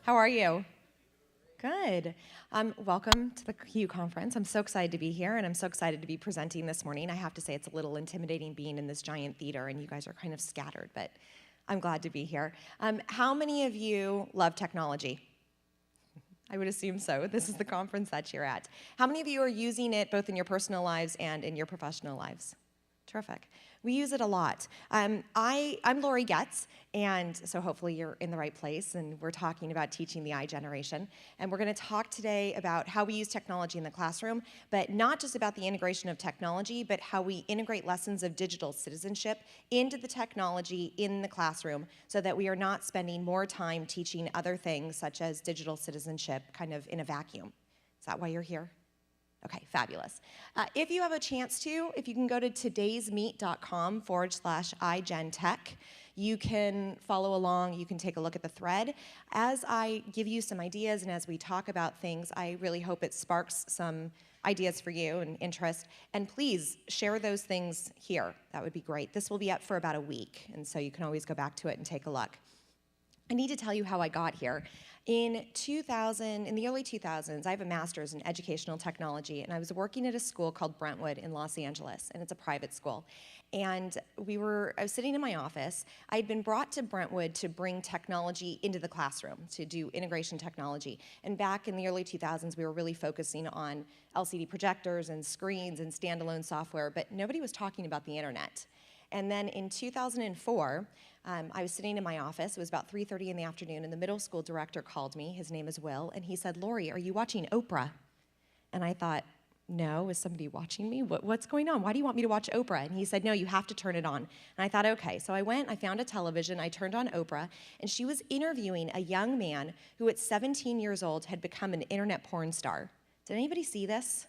How are you? Good. Welcome to the CUE conference. I'm so excited to be here, and I'm so excited to be presenting this morning. I have to say it's a little intimidating being in this giant theater, and you guys are kind of scattered, but I'm glad to be here. How many of you love technology? I would assume so. This is the conference that you're at. How many of you are using it both in your personal lives and in your professional lives? Terrific. We use it a lot. I'm Lori Getz, and so hopefully you're in the right place, and we're talking about teaching the iGeneration. And we're going to talk today about how we use technology in the classroom, but not just about the integration of technology, but how we integrate lessons of digital citizenship into the technology in the classroom so that we are not spending more time teaching other things such as digital citizenship kind of in a vacuum. Is that why you're here? Okay, fabulous. If you have a chance to, if you can go to todaysmeet.com/iGenTech, you can follow along, you can take a look at the thread. As I give you some ideas and as we talk about things, I really hope it sparks some ideas for you and interest. And please share those things here. That would be great. This will be up for about a week, and so you can always go back to it and take a look. I need to tell you how I got here. In the early 2000s, I have a master's in educational technology, and I was working at a school called Brentwood in Los Angeles, and it's a private school. And I was sitting in my office. I'd been brought to Brentwood to bring technology into the classroom, to do integration technology. And back in the early 2000s, we were really focusing on LCD projectors and screens and standalone software, but nobody was talking about the internet. And then in 2004, I was sitting in my office. It was about 3:30 in the afternoon, and the middle school director called me. His name is Will, and he said, "Lori, are you watching Oprah?" And I thought, no, is somebody watching me? What's going on? Why do you want me to watch Oprah? And he said, no, you have to turn it on. And I thought, okay. So I went, I found a television, I turned on Oprah, and she was interviewing a young man who at 17 years old had become an internet porn star. Did anybody see this?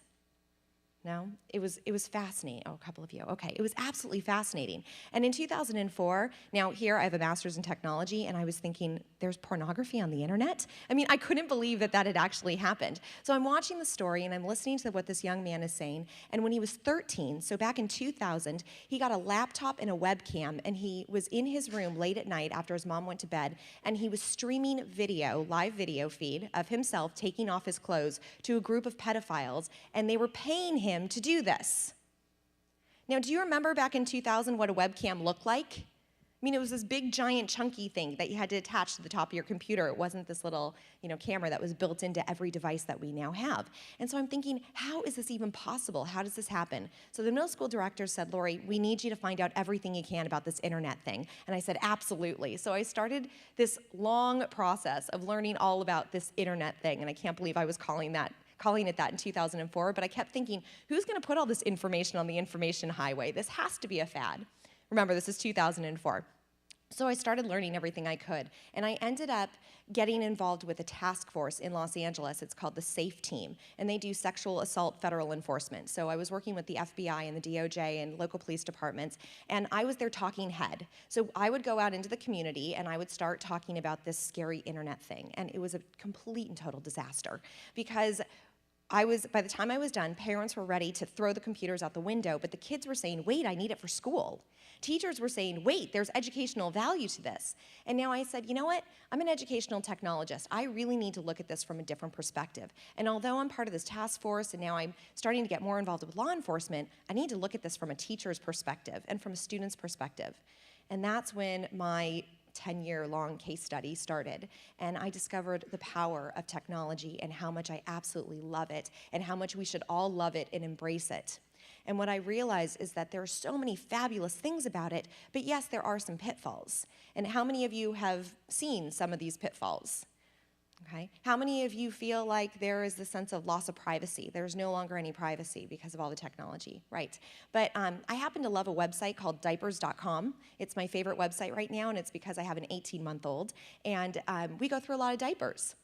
No? It was fascinating. Oh, a couple of you. Okay. It was absolutely fascinating. And in 2004, now here I have a master's in technology, and I was thinking, there's pornography on the internet? I mean, I couldn't believe that had actually happened. So I'm watching the story, and I'm listening to what this young man is saying. And when he was 13, so back in 2000, he got a laptop and a webcam, and he was in his room late at night after his mom went to bed, and he was streaming live video feed of himself taking off his clothes to a group of pedophiles, and they were paying him to do this. Now, do you remember back in 2000 what a webcam looked like? I mean, it was this big, giant, chunky thing that you had to attach to the top of your computer. It wasn't this little, camera that was built into every device that we now have. And so I'm thinking, how is this even possible? How does this happen? So the middle school director said, Lori, we need you to find out everything you can about this internet thing. And I said, absolutely. So I started this long process of learning all about this internet thing, and I can't believe I was calling it that in 2004, but I kept thinking, who's going to put all this information on the information highway? This has to be a fad. Remember, this is 2004. So I started learning everything I could, and I ended up getting involved with a task force in Los Angeles. It's called the SAFE Team, and they do sexual assault federal enforcement. So I was working with the FBI and the DOJ and local police departments, and I was their talking head. So I would go out into the community, and I would start talking about this scary internet thing, and it was a complete and total disaster because by the time I was done, parents were ready to throw the computers out the window, but the kids were saying, wait, I need it for school. Teachers were saying, wait, there's educational value to this. And now I said, you know what? I'm an educational technologist. I really need to look at this from a different perspective. And although I'm part of this task force and now I'm starting to get more involved with law enforcement, I need to look at this from a teacher's perspective and from a student's perspective. And that's when my 10-year-long case study started, and I discovered the power of technology and how much I absolutely love it and how much we should all love it and embrace it. And what I realized is that there are so many fabulous things about it, but yes, there are some pitfalls. And how many of you have seen some of these pitfalls? Okay. How many of you feel like there is the sense of loss of privacy? There's no longer any privacy because of all the technology, right? But I happen to love a website called diapers.com. It's my favorite website right now, and it's because I have an 18-month-old, and we go through a lot of diapers.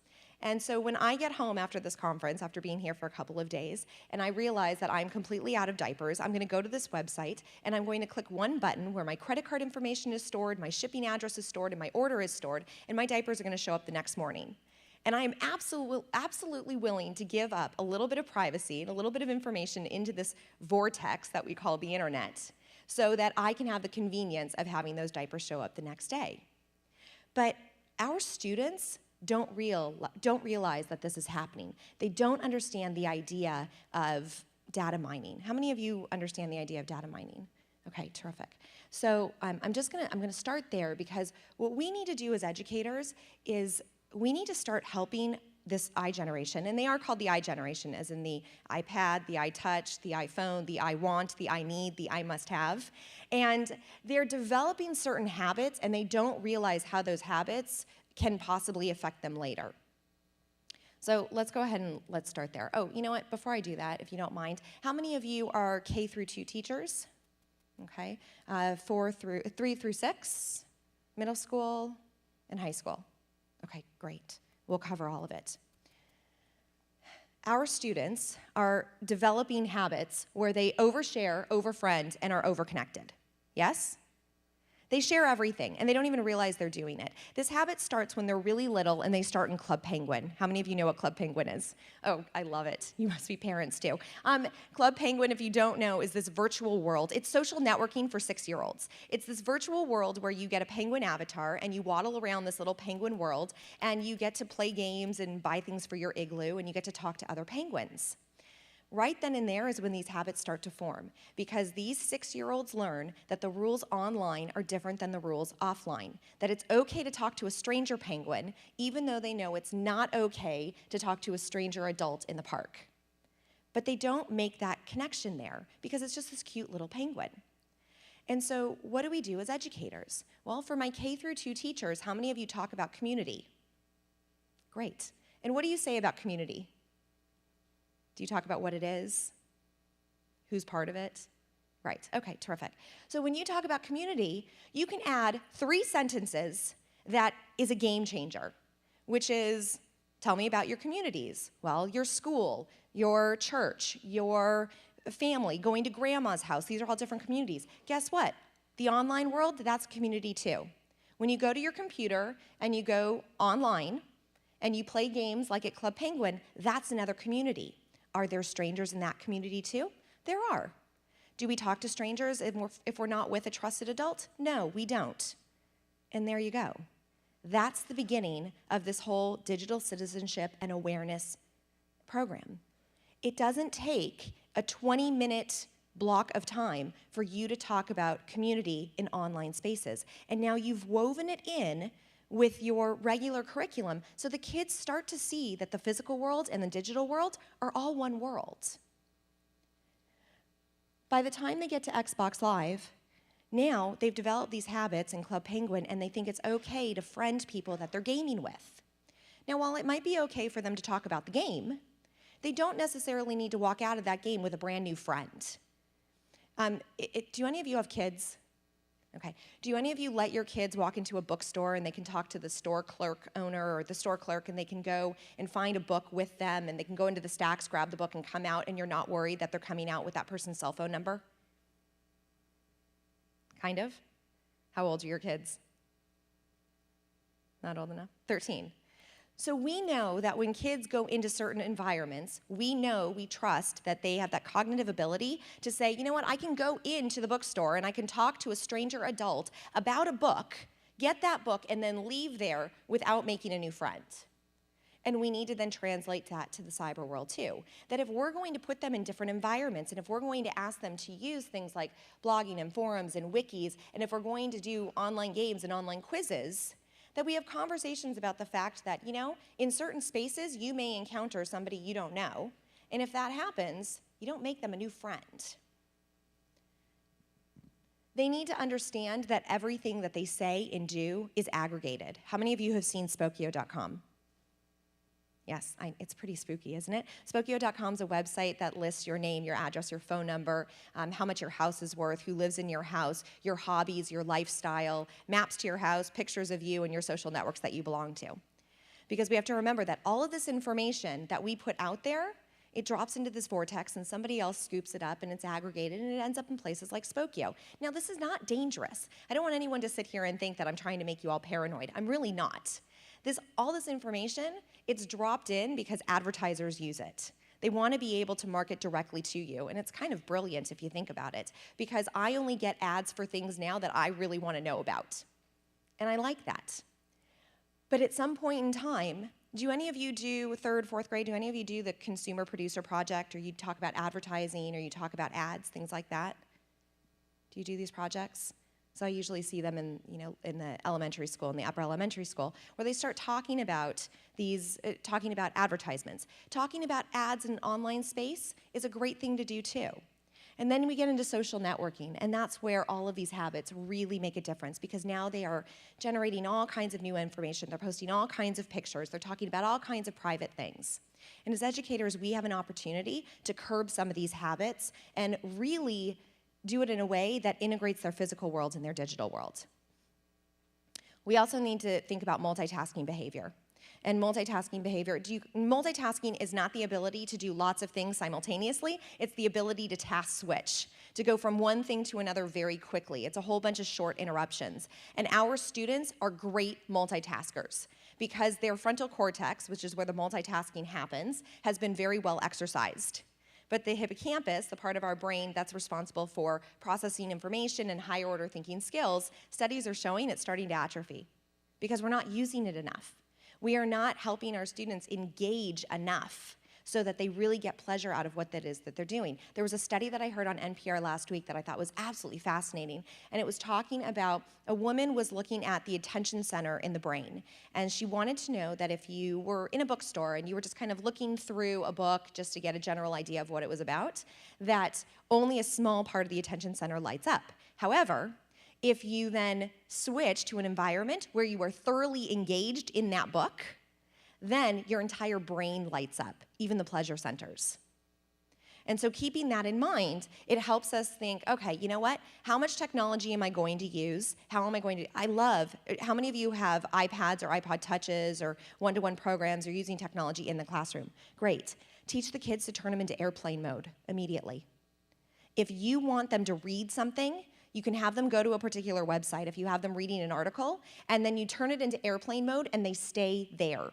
And so when I get home after this conference, after being here for a couple of days, and I realize that I'm completely out of diapers, I'm going to go to this website, and I'm going to click one button where my credit card information is stored, my shipping address is stored, and my order is stored, and my diapers are going to show up the next morning. And I am absolutely willing to give up a little bit of privacy and a little bit of information into this vortex that we call the internet so that I can have the convenience of having those diapers show up the next day. But our students don't realize that this is happening. They don't understand the idea of data mining. How many of you understand the idea of data mining? Okay, terrific. So I'm gonna start there, because what we need to do as educators is we need to start helping this iGeneration, and they are called the iGeneration, as in the iPad, the iTouch, the iPhone, the I want, the I need, the I must have. And they're developing certain habits, and they don't realize how those habits can possibly affect them later. So let's go ahead and let's start there. Oh, you know what, before I do that, if you don't mind, how many of you are K through 2 teachers? Okay, 3 through 6, middle school, and high school. Okay, great. We'll cover all of it. Our students are developing habits where they overshare, overfriend, and are overconnected. Yes? They share everything, and they don't even realize they're doing it. This habit starts when they're really little, and they start in Club Penguin. How many of you know what Club Penguin is? Oh, I love it. You must be parents, too. Club Penguin, if you don't know, is this virtual world. It's social networking for 6-year-olds. It's this virtual world where you get a penguin avatar, and you waddle around this little penguin world, and you get to play games and buy things for your igloo, and you get to talk to other penguins. Right then and there is when these habits start to form, because these 6-year-olds learn that the rules online are different than the rules offline, that it's okay to talk to a stranger penguin, even though they know it's not okay to talk to a stranger adult in the park. But they don't make that connection there, because it's just this cute little penguin. And so what do we do as educators? Well, for my K through 2 teachers, how many of you talk about community? Great. And what do you say about community? Do you talk about what it is? Who's part of it? Right, okay, terrific. So when you talk about community, you can add 3 sentences that is a game changer, which is, tell me about your communities. Well, your school, your church, your family, going to grandma's house, these are all different communities. Guess what? The online world, that's community too. When you go to your computer and you go online and you play games like at Club Penguin, that's another community. Are there strangers in that community too? There are. Do we talk to strangers if we're not with a trusted adult? No, we don't. And there you go. That's the beginning of this whole digital citizenship and awareness program. It doesn't take a 20-minute block of time for you to talk about community in online spaces. And now you've woven it in with your regular curriculum, so the kids start to see that the physical world and the digital world are all one world. By the time they get to Xbox Live, now they've developed these habits in Club Penguin, and they think it's okay to friend people that they're gaming with. Now, while it might be okay for them to talk about the game, they don't necessarily need to walk out of that game with a brand new friend. Do any of you have kids? Okay. Do any of you let your kids walk into a bookstore and they can talk to the store clerk owner or the store clerk, and they can go and find a book with them, and they can go into the stacks, grab the book, and come out, and you're not worried that they're coming out with that person's cell phone number? Kind of? How old are your kids? Not old enough? 13. So we know that when kids go into certain environments, we trust that they have that cognitive ability to say, you know what, I can go into the bookstore and I can talk to a stranger adult about a book, get that book, and then leave there without making a new friend. And we need to then translate that to the cyber world too. That if we're going to put them in different environments, and if we're going to ask them to use things like blogging and forums and wikis, and if we're going to do online games and online quizzes, that we have conversations about the fact that, you know, in certain spaces, you may encounter somebody you don't know, and if that happens, you don't make them a new friend. They need to understand that everything that they say and do is aggregated. How many of you have seen Spokio.com? Yes, it's pretty spooky, isn't it? Spokio.com is a website that lists your name, your address, your phone number, how much your house is worth, who lives in your house, your hobbies, your lifestyle, maps to your house, pictures of you, and your social networks that you belong to. Because we have to remember that all of this information that we put out there, it drops into this vortex, and somebody else scoops it up, and it's aggregated, and it ends up in places like Spokio. Now, this is not dangerous. I don't want anyone to sit here and think that I'm trying to make you all paranoid. I'm really not. All this information, it's dropped in because advertisers use it. They want to be able to market directly to you, and it's kind of brilliant if you think about it, because I only get ads for things now that I really want to know about, and I like that. But at some point in time, do any of you do third, fourth grade, do any of you do the consumer producer project, or you talk about advertising, or you talk about ads, things like that? Do you do these projects? So I usually see them in, in the elementary school, in the upper elementary school, where they start talking about talking about advertisements. Talking about ads in an online space is a great thing to do too. And then we get into social networking, and that's where all of these habits really make a difference, because now they are generating all kinds of new information. They're posting all kinds of pictures. They're talking about all kinds of private things. And as educators, we have an opportunity to curb some of these habits and really do it in a way that integrates their physical world and their digital world. We also need to think about multitasking behavior. And multitasking behavior, multitasking is not the ability to do lots of things simultaneously. It's the ability to task switch, to go from one thing to another very quickly. It's a whole bunch of short interruptions. And our students are great multitaskers because their frontal cortex, which is where the multitasking happens, has been very well exercised. But the hippocampus, the part of our brain that's responsible for processing information and higher order thinking skills, studies are showing it's starting to atrophy because we're not using it enough. We are not helping our students engage enough so that they really get pleasure out of what that is that they're doing. There was a study that I heard on NPR last week that I thought was absolutely fascinating, and it was talking about a woman was looking at the attention center in the brain, and she wanted to know that if you were in a bookstore and you were just kind of looking through a book just to get a general idea of what it was about, that only a small part of the attention center lights up. However, if you then switch to an environment where you are thoroughly engaged in that book, then your entire brain lights up, even the pleasure centers. And so keeping that in mind, it helps us think, okay, you know what? How much technology am I going to use? How many of you have iPads or iPod Touches or one-to-one programs or using technology in the classroom? Great. Teach the kids to turn them into airplane mode immediately. If you want them to read something, you can have them go to a particular website if you have them reading an article, and then you turn it into airplane mode and they stay there.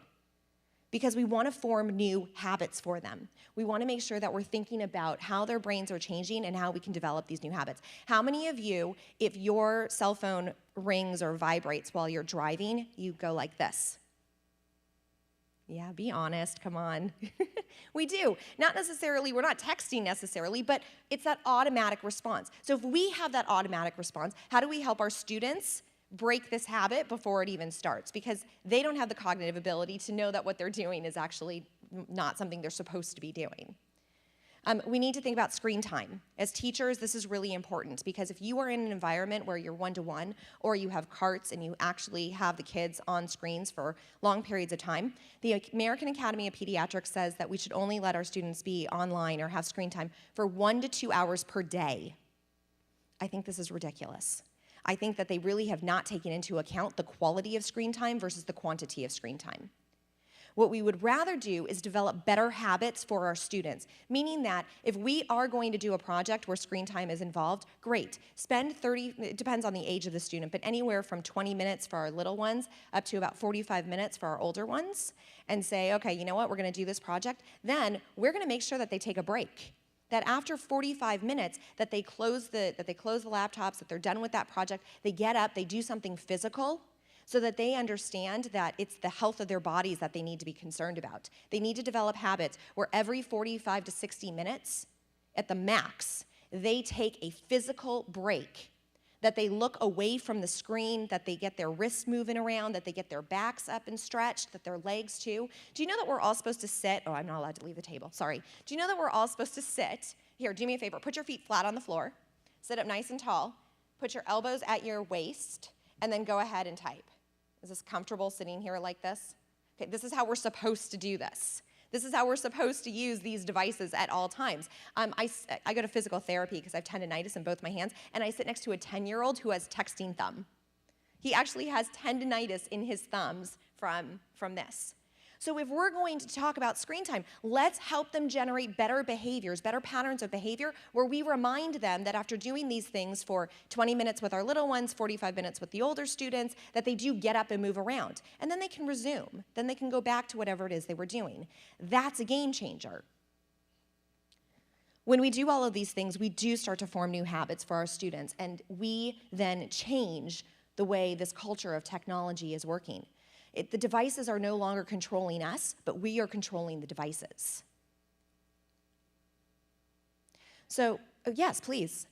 Because we want to form new habits for them. We want to make sure that we're thinking about how their brains are changing and how we can develop these new habits. How many of you, if your cell phone rings or vibrates while you're driving, you go like this? Yeah, be honest, come on. We do. Not necessarily, we're not texting necessarily, but it's that automatic response. So if we have that automatic response, how do we help our students break this habit before it even starts? Because they don't have the cognitive ability to know that what they're doing is actually not something they're supposed to be doing. We need to think about screen time. As teachers, this is really important because if you are in an environment where you're one-to-one or you have carts and you actually have the kids on screens for long periods of time, the American Academy of Pediatrics says that we should only let our students be online or have screen time for 1 to 2 hours per day. I think this is ridiculous. I think that they really have not taken into account the quality of screen time versus the quantity of screen time. What we would rather do is develop better habits for our students, meaning that if we are going to do a project where screen time is involved, great. Spend 30, it depends on the age of the student, but anywhere from 20 minutes for our little ones up to about 45 minutes for our older ones, and say, okay, you know what, we're going to do this project. Then we're going to make sure that they take a break. That after 45 minutes, that they close the laptops, that they're done with that project, they get up, they do something physical, so that they understand that it's the health of their bodies that they need to be concerned about. They need to develop habits where every 45 to 60 minutes, at the max, they take a physical break, that they look away from the screen, that they get their wrists moving around, that they get their backs up and stretched, that their legs too. Do you know that we're all supposed to sit? Oh, I'm not allowed to leave the table, sorry. Do you know that we're all supposed to sit? Here, do me a favor, put your feet flat on the floor, sit up nice and tall, put your elbows at your waist, and then go ahead and type. Is this comfortable sitting here like this? Okay, this is how we're supposed to do this. This is how we're supposed to use these devices at all times. I go to physical therapy because I have tendonitis in both my hands, and I sit next to a 10-year-old who has texting thumb. He actually has tendonitis in his thumbs from this. So if we're going to talk about screen time, let's help them generate better behaviors, better patterns of behavior, where we remind them that after doing these things for 20 minutes with our little ones, 45 minutes with the older students, that they do get up and move around. And then they can resume. Then they can go back to whatever it is they were doing. That's a game changer. When we do all of these things, we do start to form new habits for our students, and we then change the way this culture of technology is working. The devices are no longer controlling us, but we are controlling the devices. So, yes, please.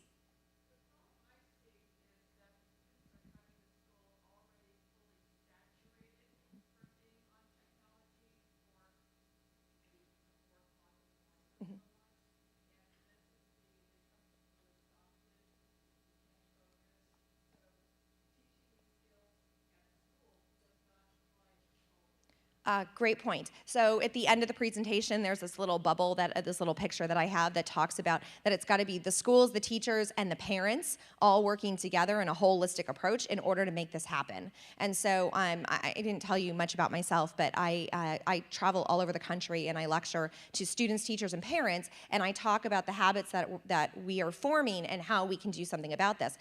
Great point. So at the end of the presentation, there's this little bubble, this little picture that I have that talks about that it's got to be the schools, the teachers, and the parents all working together in a holistic approach in order to make this happen. And so I didn't tell you much about myself, but I travel all over the country and I lecture to students, teachers, and parents, and I talk about the habits that we are forming and how we can do something about this.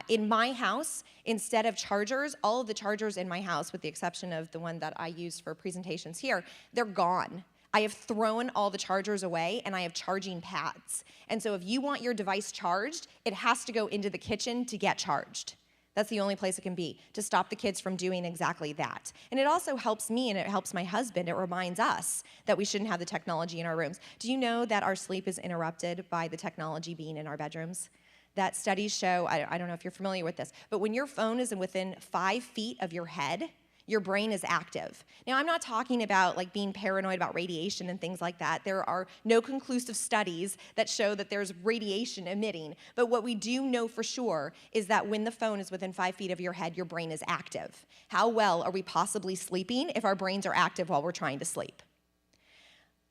In my house, instead of chargers, all of the chargers in my house, with the exception of the one that I use for presentations here, they're gone. I have thrown all the chargers away and I have charging pads. And so if you want your device charged, it has to go into the kitchen to get charged. That's the only place it can be, to stop the kids from doing exactly that. And it also helps me and it helps my husband. It reminds us that we shouldn't have the technology in our rooms. Do you know that our sleep is interrupted by the technology being in our bedrooms? That studies show, I don't know if you're familiar with this, but when your phone is within 5 feet of your head, your brain is active. Now, I'm not talking about like being paranoid about radiation and things like that. There are no conclusive studies that show that there's radiation emitting. But what we do know for sure is that when the phone is within 5 feet of your head, your brain is active. How well are we possibly sleeping if our brains are active while we're trying to sleep?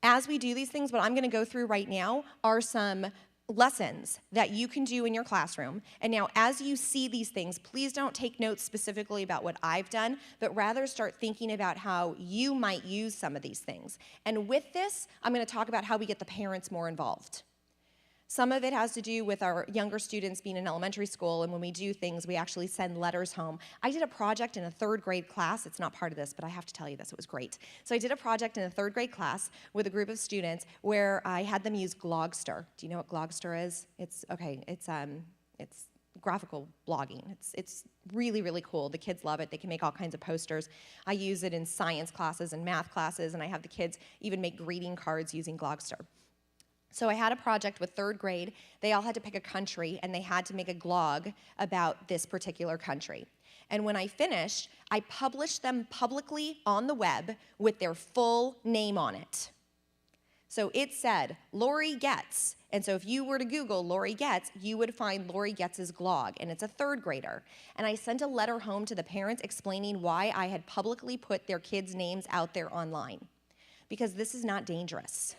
As we do these things, what I'm going to go through right now are some lessons that you can do in your classroom. And now, as you see these things, please don't take notes specifically about what I've done, but rather start thinking about how you might use some of these things. And with this, I'm going to talk about how we get the parents more involved. Some of it has to do with our younger students being in elementary school, and when we do things, we actually send letters home. I did a project in a 3rd grade class. It's not part of this, but I have to tell you this. It was great. So I did a project in a 3rd grade class with a group of students where I had them use Glogster. Do you know what Glogster is? It's graphical blogging. It's really, really cool. The kids love it. They can make all kinds of posters. I use it in science classes and math classes, and I have the kids even make greeting cards using Glogster. So I had a project with 3rd grade. They all had to pick a country, and they had to make a glog about this particular country. And when I finished, I published them publicly on the web with their full name on it. So it said, Lori Getz. And so if you were to Google Lori Getz, you would find Lori Getz's glog, and it's a 3rd grader. And I sent a letter home to the parents explaining why I had publicly put their kids' names out there online. Because this is not dangerous.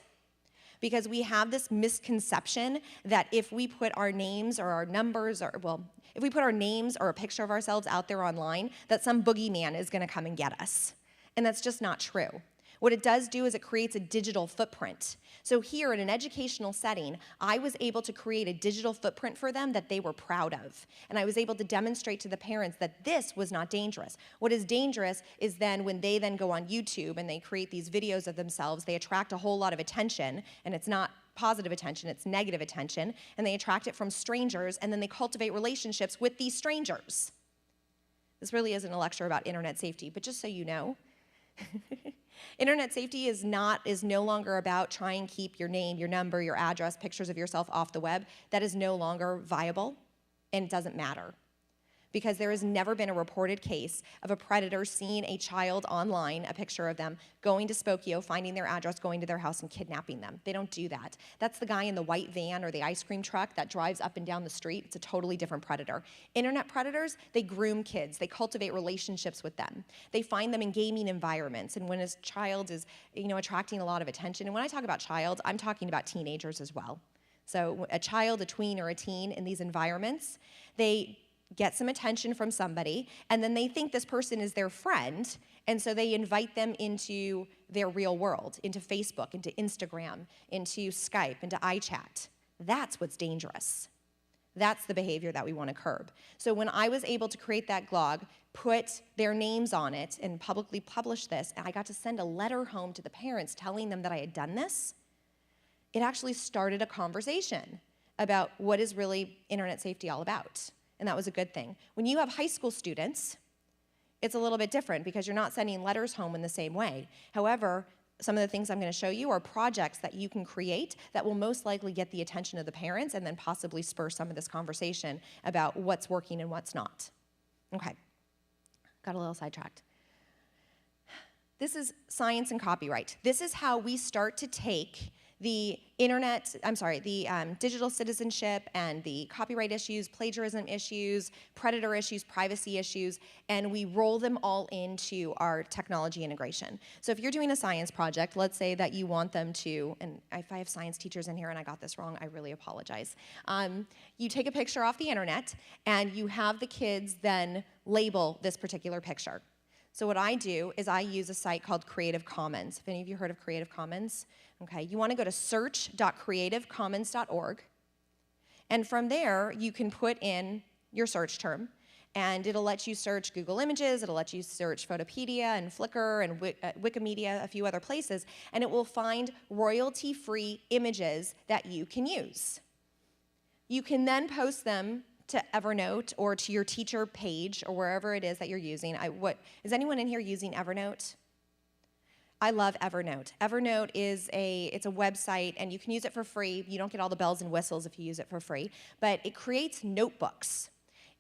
Because we have this misconception that if we put our names or our numbers, if we put our names or a picture of ourselves out there online, that some boogeyman is going to come and get us. And that's just not true. What it does do is it creates a digital footprint. So here in an educational setting, I was able to create a digital footprint for them that they were proud of. And I was able to demonstrate to the parents that this was not dangerous. What is dangerous is then when they then go on YouTube and they create these videos of themselves, they attract a whole lot of attention, and it's not positive attention, it's negative attention, and they attract it from strangers, and then they cultivate relationships with these strangers. This really isn't a lecture about internet safety, but just so you know, internet safety is no longer about trying to keep your name, your number, your address, pictures of yourself off the web. That is no longer viable, and it doesn't matter. Because there has never been a reported case of a predator seeing a child online, a picture of them, going to Spokeo, finding their address, going to their house, and kidnapping them. They don't do that. That's the guy in the white van or the ice cream truck that drives up and down the street. It's a totally different predator. Internet predators, they groom kids. They cultivate relationships with them. They find them in gaming environments. And when a child is, attracting a lot of attention, and when I talk about child, I'm talking about teenagers as well. So a child, a tween, or a teen in these environments, they get some attention from somebody, and then they think this person is their friend, and so they invite them into their real world, into Facebook, into Instagram, into Skype, into iChat. That's what's dangerous. That's the behavior that we want to curb. So when I was able to create that glog, put their names on it, and publicly publish this, and I got to send a letter home to the parents telling them that I had done this, it actually started a conversation about what is really internet safety all about. And that was a good thing. When you have high school students, it's a little bit different because you're not sending letters home in the same way. However, some of the things I'm going to show you are projects that you can create that will most likely get the attention of the parents and then possibly spur some of this conversation about what's working and what's not. Okay, got a little sidetracked. This is science and copyright. This is how we start to take the digital citizenship and the copyright issues, plagiarism issues, predator issues, privacy issues, and we roll them all into our technology integration. So if you're doing a science project, let's say that you want them to, and if I have science teachers in here and I got this wrong, I really apologize. You take a picture off the internet and you have the kids then label this particular picture. So what I do is I use a site called Creative Commons. Have any of you heard of Creative Commons? Okay, you want to go to search.creativecommons.org, and from there you can put in your search term, and it'll let you search Google Images, it'll let you search Photopedia and Flickr and Wikimedia, a few other places, and it will find royalty-free images that you can use. You can then post them to Evernote or to your teacher page or wherever it is that you're using. Is anyone in here using Evernote? I love Evernote. Evernote it's a website and you can use it for free. You don't get all the bells and whistles if you use it for free, but it creates notebooks.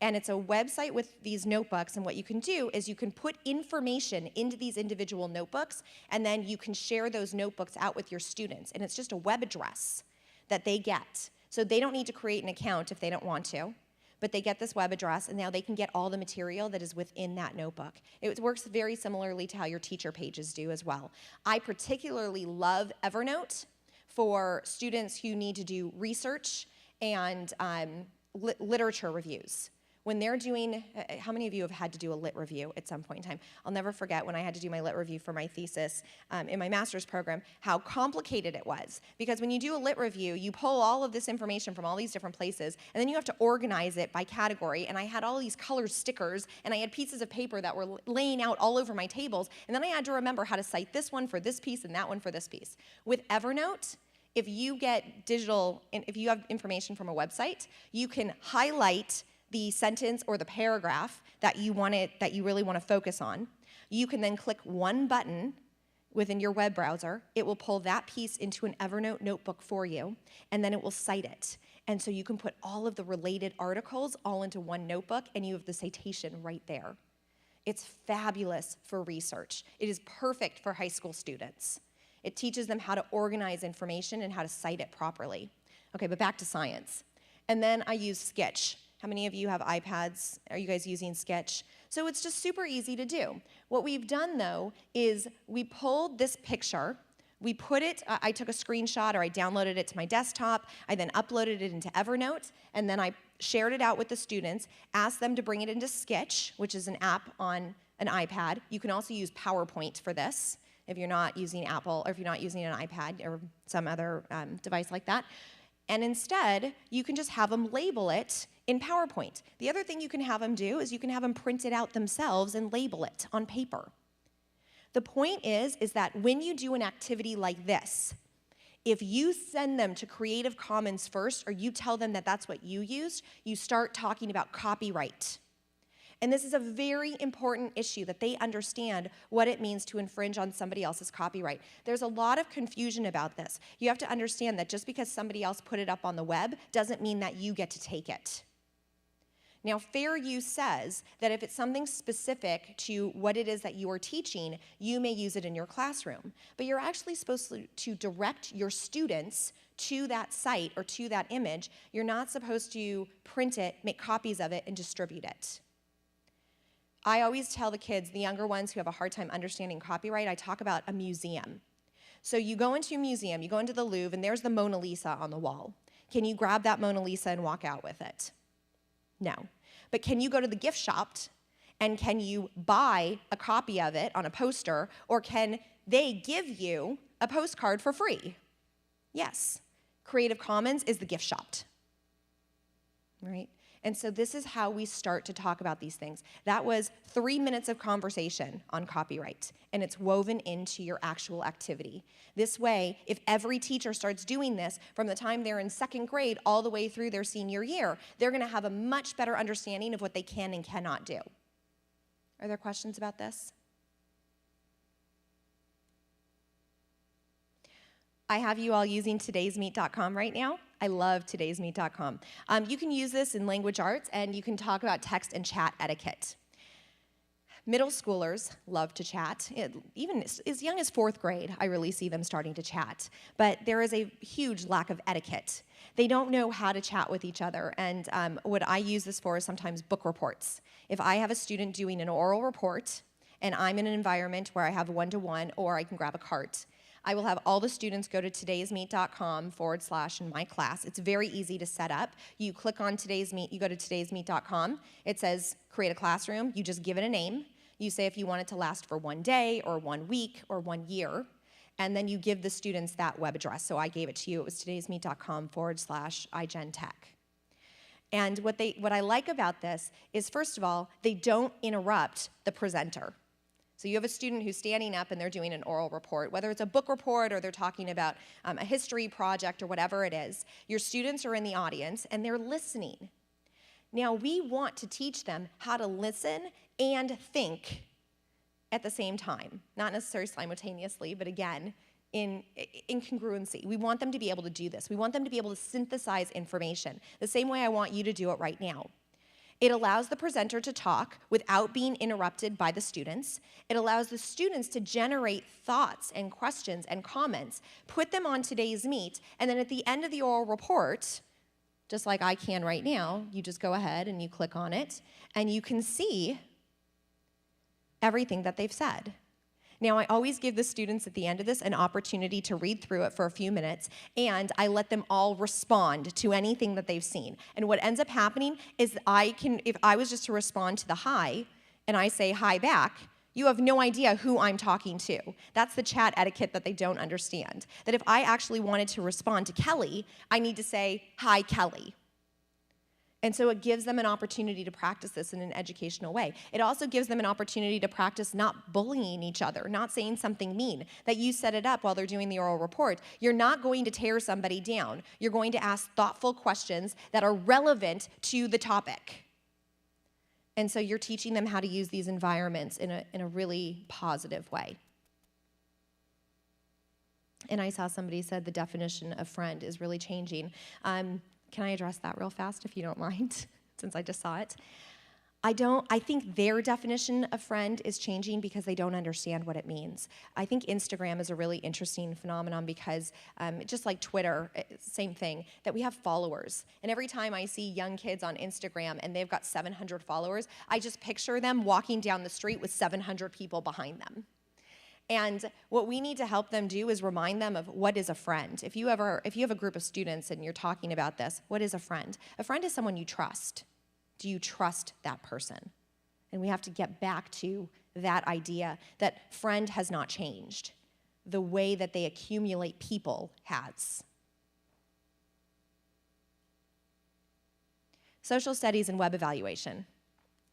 And it's a website with these notebooks, and what you can do is you can put information into these individual notebooks, and then you can share those notebooks out with your students. And it's just a web address that they get. So they don't need to create an account if they don't want to, but they get this web address, and now they can get all the material that is within that notebook. It works very similarly to how your teacher pages do as well. I particularly love Evernote for students who need to do research and literature reviews. When they're doing, how many of you have had to do a lit review at some point in time? I'll never forget when I had to do my lit review for my thesis in my master's program, how complicated it was. Because when you do a lit review, you pull all of this information from all these different places, and then you have to organize it by category. And I had all these colored stickers, and I had pieces of paper that were laying out all over my tables, and then I had to remember how to cite this one for this piece and that one for this piece. With Evernote, if you get digital, if you have information from a website, you can highlight the sentence or the paragraph that you really want to focus on. You can then click one button within your web browser. It will pull that piece into an Evernote notebook for you, and then it will cite it. And so you can put all of the related articles all into one notebook, and you have the citation right there. It's fabulous for research. It is perfect for high school students. It teaches them how to organize information and how to cite it properly. Okay, but back to science. And then I use Sketch. How many of you have iPads? Are you guys using Sketch? So it's just super easy to do. What we've done, though, is we pulled this picture, we put it, I took a screenshot or I downloaded it to my desktop, I then uploaded it into Evernote, and then I shared it out with the students, asked them to bring it into Sketch, which is an app on an iPad. You can also use PowerPoint for this if you're not using Apple or if you're not using an iPad or some other device like that. And instead, you can just have them label it in PowerPoint. The other thing you can have them do is you can have them print it out themselves and label it on paper. The point is that when you do an activity like this, if you send them to Creative Commons first, or you tell them that that's what you used, you start talking about copyright. And this is a very important issue, that they understand what it means to infringe on somebody else's copyright. There's a lot of confusion about this. You have to understand that just because somebody else put it up on the web doesn't mean that you get to take it. Now, fair use says that if it's something specific to what it is that you are teaching, you may use it in your classroom. But you're actually supposed to direct your students to that site or to that image. You're not supposed to print it, make copies of it, and distribute it. I always tell the kids, the younger ones who have a hard time understanding copyright, I talk about a museum. So you go into a museum, you go into the Louvre, and there's the Mona Lisa on the wall. Can you grab that Mona Lisa and walk out with it? No. But can you go to the gift shop and can you buy a copy of it on a poster, or can they give you a postcard for free? Yes. Creative Commons is the gift shop. Right? And so this is how we start to talk about these things. That was 3 minutes of conversation on copyright, and it's woven into your actual activity. This way, if every teacher starts doing this from the time they're in second grade all the way through their senior year, they're going to have a much better understanding of what they can and cannot do. Are there questions about this? I have you all using todaysmeet.com right now. I love todaysmeet.com. You can use this in language arts, and you can talk about text and chat etiquette. Middle schoolers love to chat. Even as young as 4th grade, I really see them starting to chat. But there is a huge lack of etiquette. They don't know how to chat with each other. And what I use this for is sometimes book reports. If I have a student doing an oral report, and I'm in an environment where I have one-to-one, or I can grab a cart, I will have all the students go to todaysmeet.com/my class. It's very easy to set up. You click on Today's Meet, you go to todaysmeet.com. It says create a classroom. You just give it a name. You say if you want it to last for 1 day or 1 week or 1 year, and then you give the students that web address. So I gave it to you. It was todaysmeet.com/iGenTech. And what I like about this is, first of all, they don't interrupt the presenter. So you have a student who's standing up and they're doing an oral report, whether it's a book report or they're talking about a history project or whatever it is. Your students are in the audience and they're listening. Now, we want to teach them how to listen and think at the same time. Not necessarily simultaneously, but again, in congruency. We want them to be able to do this. We want them to be able to synthesize information the same way I want you to do it right now. It allows the presenter to talk without being interrupted by the students. It allows the students to generate thoughts and questions and comments, put them on Today's Meet, and then at the end of the oral report, just like I can right now, you just go ahead and you click on it, and you can see everything that they've said. Now, I always give the students at the end of this an opportunity to read through it for a few minutes, and I let them all respond to anything that they've seen. And what ends up happening is if I was just to respond to the hi, and I say hi back, you have no idea who I'm talking to. That's the chat etiquette that they don't understand. That if I actually wanted to respond to Kelly, I need to say, hi, Kelly. And so it gives them an opportunity to practice this in an educational way. It also gives them an opportunity to practice not bullying each other, not saying something mean, that you set it up while they're doing the oral report. You're not going to tear somebody down. You're going to ask thoughtful questions that are relevant to the topic. And so you're teaching them how to use these environments in a really positive way. And I saw somebody said the definition of friend is really changing. Can I address that real fast, if you don't mind, since I just saw it? I think their definition of friend is changing because they don't understand what it means. I think Instagram is a really interesting phenomenon because just like Twitter, same thing, that we have followers. And every time I see young kids on Instagram and they've got 700 followers, I just picture them walking down the street with 700 people behind them. And what we need to help them do is remind them of what is a friend. If you have a group of students and you're talking about this, what is a friend? A friend is someone you trust. Do you trust that person? And we have to get back to that idea that friend has not changed. The way that they accumulate people has. Social studies and web evaluation.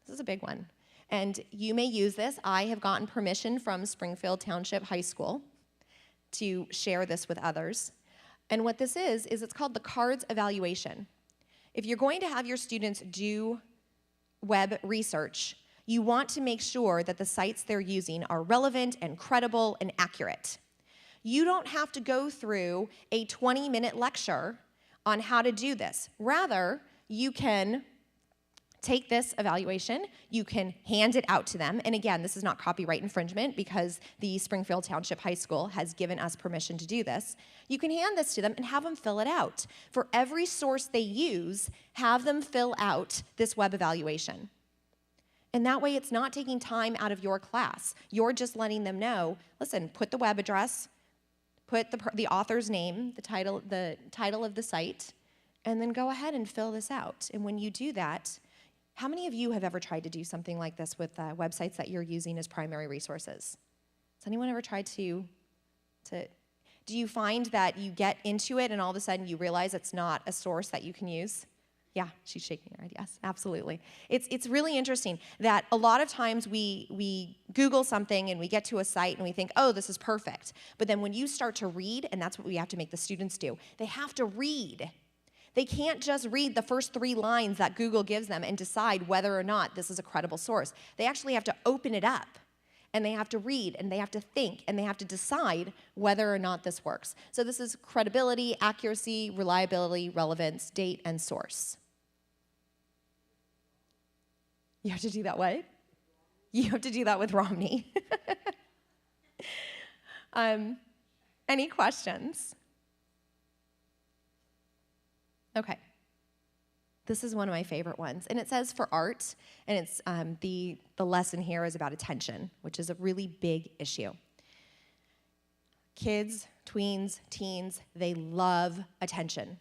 This is a big one. And you may use this. I have gotten permission from Springfield Township High School to share this with others. And what this is it's called the CARDS evaluation. If you're going to have your students do web research, you want to make sure that the sites they're using are relevant and credible and accurate. You don't have to go through a 20-minute lecture on how to do this. Rather, you can take this evaluation, you can hand it out to them, and again, this is not copyright infringement because the Springfield Township High School has given us permission to do this. You can hand this to them and have them fill it out. For every source they use, have them fill out this web evaluation. And that way it's not taking time out of your class. You're just letting them know, listen, put the web address, put the author's name, the title of the site, and then go ahead and fill this out. And when you do that, how many of you have ever tried to do something like this with websites that you're using as primary resources? Has anyone ever tried to do you find that you get into it and all of a sudden you realize it's not a source that you can use? Yeah, she's shaking her head, yes, absolutely. It's really interesting that a lot of times we Google something and we get to a site and we think, oh, this is perfect. But then when you start to read, and that's what we have to make the students do, they have to read. They can't just read the first 3 lines that Google gives them and decide whether or not this is a credible source. They actually have to open it up, and they have to read, and they have to think, and they have to decide whether or not this works. So this is credibility, accuracy, reliability, relevance, date, and source. You have to do that what? You have to do that with Romney. Any questions? Okay. This is one of my favorite ones, and it says for art, and it's the lesson here is about attention, which is a really big issue. Kids, tweens, teens, they love attention.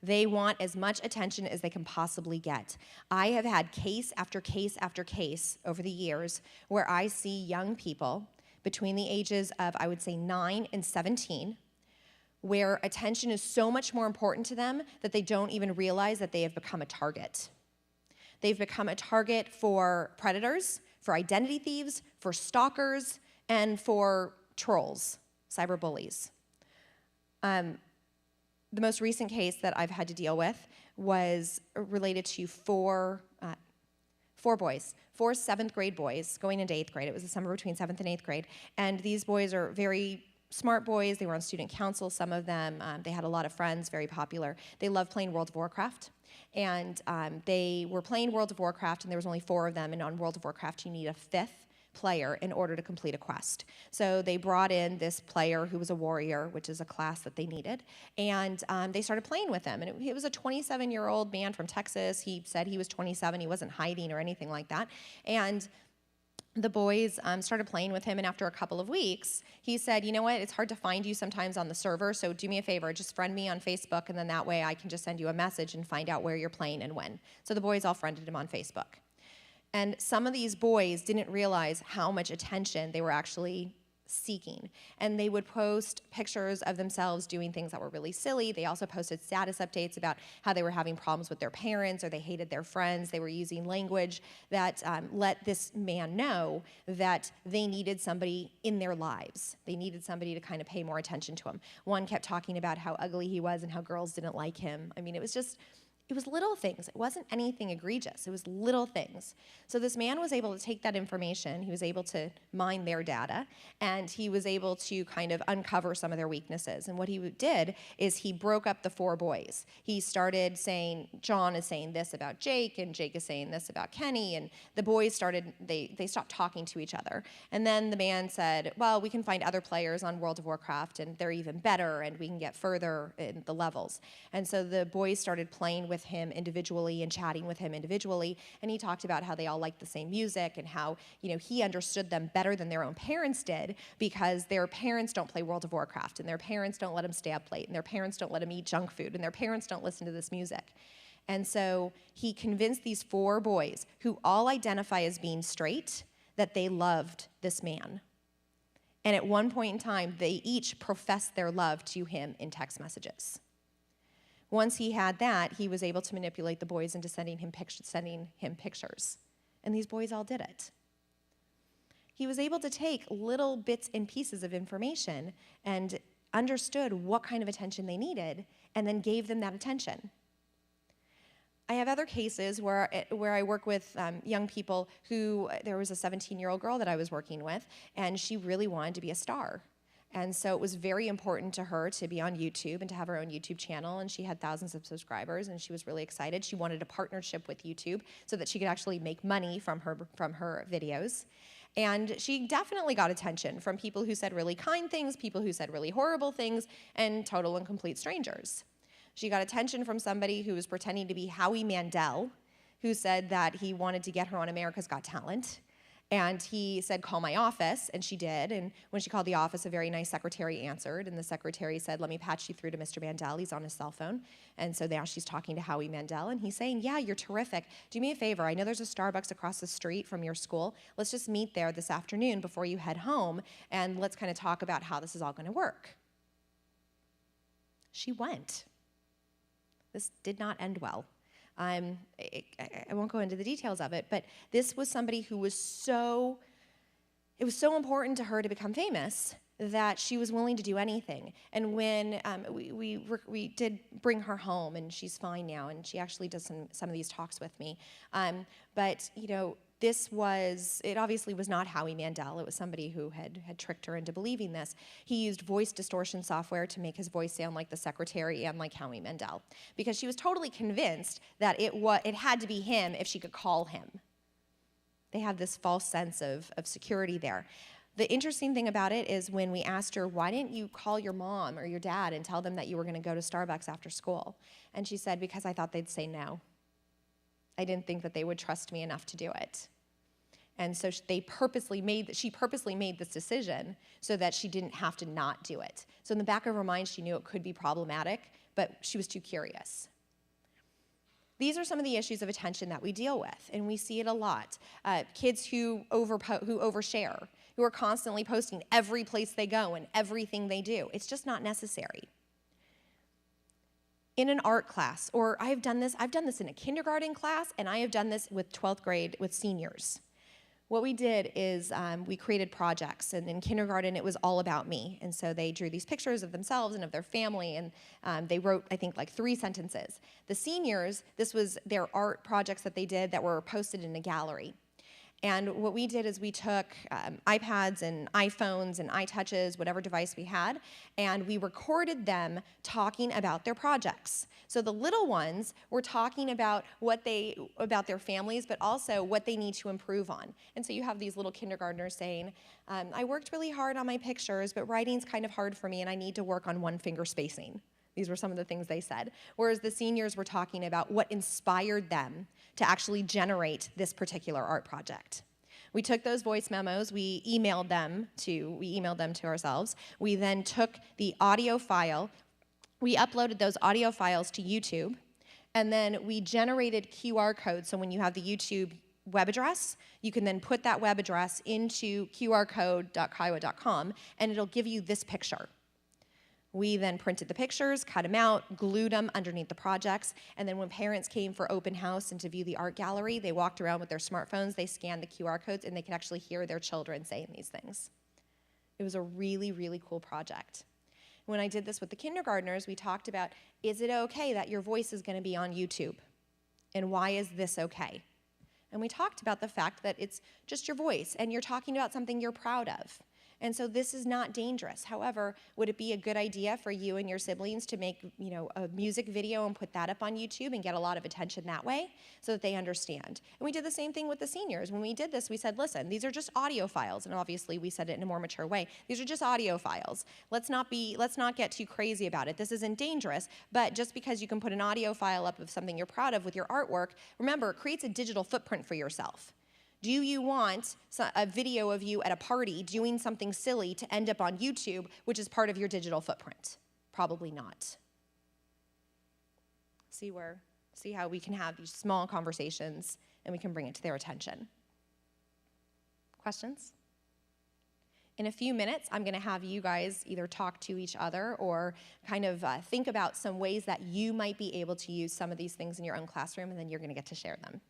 They want as much attention as they can possibly get. I have had case after case after case over the years where I see young people between the ages of, I would say, 9 and 17, where attention is so much more important to them that they don't even realize that they have become a target. They've become a target for predators, for identity thieves, for stalkers, and for trolls, cyberbullies. The most recent case that I've had to deal with was related to four boys, 4 7th grade boys going into 8th grade. It was the summer between 7th and 8th grade. And these boys are very smart boys. They were on student council, some of them. They had a lot of friends, very popular. They loved playing World of Warcraft. And they were playing World of Warcraft, and there was only 4 of them. And on World of Warcraft, you need a 5th player in order to complete a quest. So they brought in this player who was a warrior, which is a class that they needed, and they started playing with him. And it was a 27-year-old man from Texas. He said he was 27. He wasn't hiding or anything like that. And the boys started playing with him, and after a couple of weeks, he said, you know what, it's hard to find you sometimes on the server, so do me a favor, just friend me on Facebook, and then that way I can just send you a message and find out where you're playing and when. So the boys all friended him on Facebook. And some of these boys didn't realize how much attention they were actually seeking. And they would post pictures of themselves doing things that were really silly. They also posted status updates about how they were having problems with their parents or they hated their friends. They were using language that let this man know that they needed somebody in their lives. They needed somebody to kind of pay more attention to him. One kept talking about how ugly he was and how girls didn't like him. I mean, it was little things. It wasn't anything egregious. It was little things. So this man was able to take that information, he was able to mine their data, and he was able to kind of uncover some of their weaknesses. And what he did is he broke up the 4 boys. He started saying, John is saying this about Jake, and Jake is saying this about Kenny, and the boys started, they stopped talking to each other. And then the man said, well, we can find other players on World of Warcraft, and they're even better, and we can get further in the levels. And so the boys started playing with him individually and chatting with him individually, and he talked about how they all liked the same music and how, you know, he understood them better than their own parents did because their parents don't play World of Warcraft, and their parents don't let them stay up late, and their parents don't let them eat junk food, and their parents don't listen to this music. And so he convinced these 4 boys, who all identify as being straight, that they loved this man. And at one point in time, they each professed their love to him in text messages. Once he had that, he was able to manipulate the boys into sending him pictures. And these boys all did it. He was able to take little bits and pieces of information and understood what kind of attention they needed and then gave them that attention. I have other cases where I work with young people who, there was a 17-year-old girl that I was working with, and she really wanted to be a star. And so it was very important to her to be on YouTube and to have her own YouTube channel, and she had thousands of subscribers, and she was really excited. She wanted a partnership with YouTube so that she could actually make money from her videos. And she definitely got attention from people who said really kind things, people who said really horrible things, and total and complete strangers. She got attention from somebody who was pretending to be Howie Mandel, who said that he wanted to get her on America's Got Talent. And he said, call my office, and she did. And when she called the office, a very nice secretary answered, and the secretary said, let me patch you through to Mr. Mandel. He's on his cell phone. And so now she's talking to Howie Mandel, and he's saying, yeah, you're terrific. Do me a favor. I know there's a Starbucks across the street from your school. Let's just meet there this afternoon before you head home, and let's kind of talk about how this is all going to work. She went. This did not end well. I won't go into the details of it, but this was somebody who was it was so important to her to become famous that she was willing to do anything. And when we did bring her home, and she's fine now, and she actually does some of these talks with me. But it obviously was not Howie Mandel. It was somebody who had tricked her into believing this. He used voice distortion software to make his voice sound like the secretary and like Howie Mandel, because she was totally convinced that it had to be him if she could call him. They have this false sense of security there. The interesting thing about it is when we asked her, why didn't you call your mom or your dad and tell them that you were going to go to Starbucks after school? And she said, because I thought they'd say no. I didn't think that they would trust me enough to do it. And so she purposely made this decision so that she didn't have to not do it. So in the back of her mind, she knew it could be problematic, but she was too curious. These are some of the issues of attention that we deal with, and we see it a lot. Kids who overshare, who are constantly posting every place they go and everything they do. It's just not necessary. In an art class, or I've done this in a kindergarten class, and I have done this with 12th grade with seniors. What we did is we created projects, and in kindergarten it was all about me. And so they drew these pictures of themselves and of their family, and they wrote, I think, like 3 sentences. The seniors, this was their art projects that they did that were posted in a gallery. And what we did is we took iPads and iPhones and iTouches, whatever device we had, and we recorded them talking about their projects. So the little ones were talking about about their families, but also what they need to improve on. And so you have these little kindergartners saying, I worked really hard on my pictures, but writing's kind of hard for me, and I need to work on 1-finger spacing. These were some of the things they said. Whereas the seniors were talking about what inspired them to actually generate this particular art project. We took those voice memos, we emailed them to ourselves. We then took the audio file, we uploaded those audio files to YouTube, and then we generated QR codes. So when you have the YouTube web address, you can then put that web address into qrcode.kiowa.com, and it'll give you this picture. We then printed the pictures, cut them out, glued them underneath the projects, and then when parents came for open house and to view the art gallery, they walked around with their smartphones, they scanned the QR codes, and they could actually hear their children saying these things. It was a really, really cool project. When I did this with the kindergartners, we talked about, is it okay that your voice is going to be on YouTube? And why is this okay? And we talked about the fact that it's just your voice, and you're talking about something you're proud of. And so this is not dangerous. However, would it be a good idea for you and your siblings to make, a music video and put that up on YouTube and get a lot of attention that way so that they understand? And we did the same thing with the seniors. When we did this, we said, listen, these are just audio files. And obviously we said it in a more mature way. These are just audio files. Let's not get too crazy about it. This isn't dangerous, but just because you can put an audio file up of something you're proud of with your artwork, remember, it creates a digital footprint for yourself. Do you want a video of you at a party doing something silly to end up on YouTube, which is part of your digital footprint? Probably not. See how we can have these small conversations and we can bring it to their attention. Questions? In a few minutes, I'm going to have you guys either talk to each other or kind of think about some ways that you might be able to use some of these things in your own classroom, and then you're going to get to share them.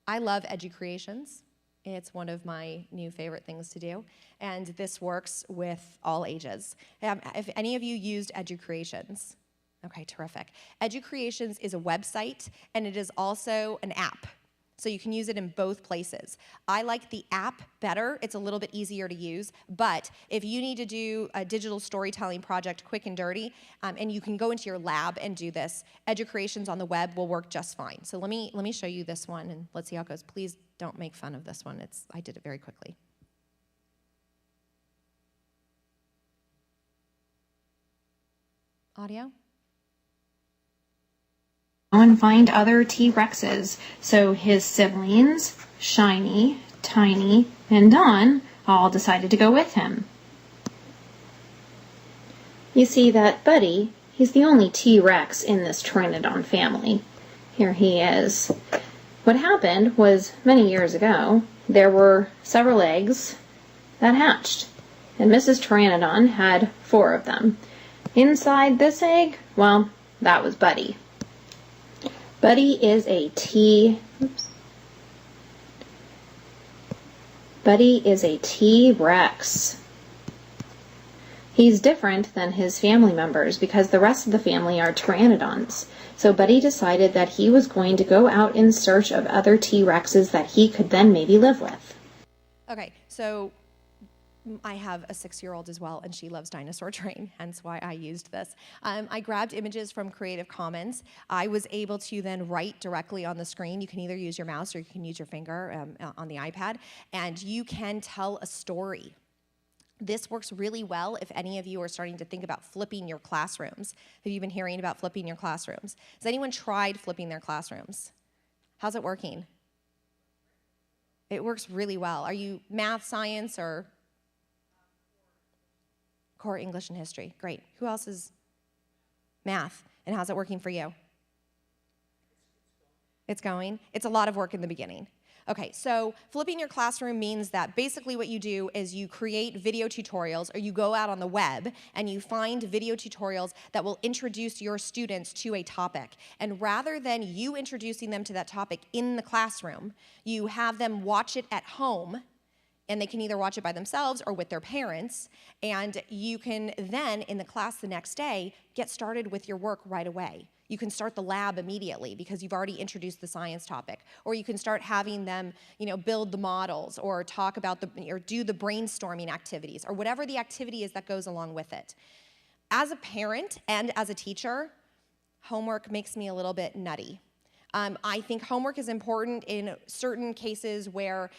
I love EduCreations. It's one of my new favorite things to do, and this works with all ages. If any of you used EduCreations, okay, terrific. EduCreations is a website, and it is also an app. So you can use it in both places. I like the app better. It's a little bit easier to use, but if you need to do a digital storytelling project quick and dirty, and you can go into your lab and do this, EduCreations on the web will work just fine. So let me show you this one, and let's see how it goes. Please don't make fun of this one. I did it very quickly. Audio? And find other T-Rexes. So his siblings, Shiny, Tiny, and Don, all decided to go with him. You see that Buddy, he's the only T-Rex in this Pteranodon family. Here he is. What happened was, many years ago, there were several eggs that hatched, and Mrs. Pteranodon had 4 of them. Inside this egg, well, that was Buddy. Buddy is a Buddy is a T-Rex. He's different than his family members because the rest of the family are pteranodons. So Buddy decided that he was going to go out in search of other T-Rexes that he could then maybe live with. Okay, so I have a 6-year-old as well, and she loves Dinosaur Train, hence why I used this. I grabbed images from Creative Commons. I was able to then write directly on the screen. You can either use your mouse or you can use your finger on the iPad, and you can tell a story. This works really well if any of you are starting to think about flipping your classrooms. Have you been hearing about flipping your classrooms? Has anyone tried flipping their classrooms? How's it working? It works really well. Are you math, science, or core English and history? Great. Who else is math? And how's it working for you? It's going? It's a lot of work in the beginning. Okay, so flipping your classroom means that basically what you do is you create video tutorials, or you go out on the web and you find video tutorials that will introduce your students to a topic. And rather than you introducing them to that topic in the classroom, you have them watch it at home, and they can either watch it by themselves or with their parents, and you can then, in the class the next day, get started with your work right away. You can start the lab immediately because you've already introduced the science topic, or you can start having them, build the models, or talk about or do the brainstorming activities, or whatever the activity is that goes along with it. As a parent and as a teacher, homework makes me a little bit nutty. I think homework is important in certain cases where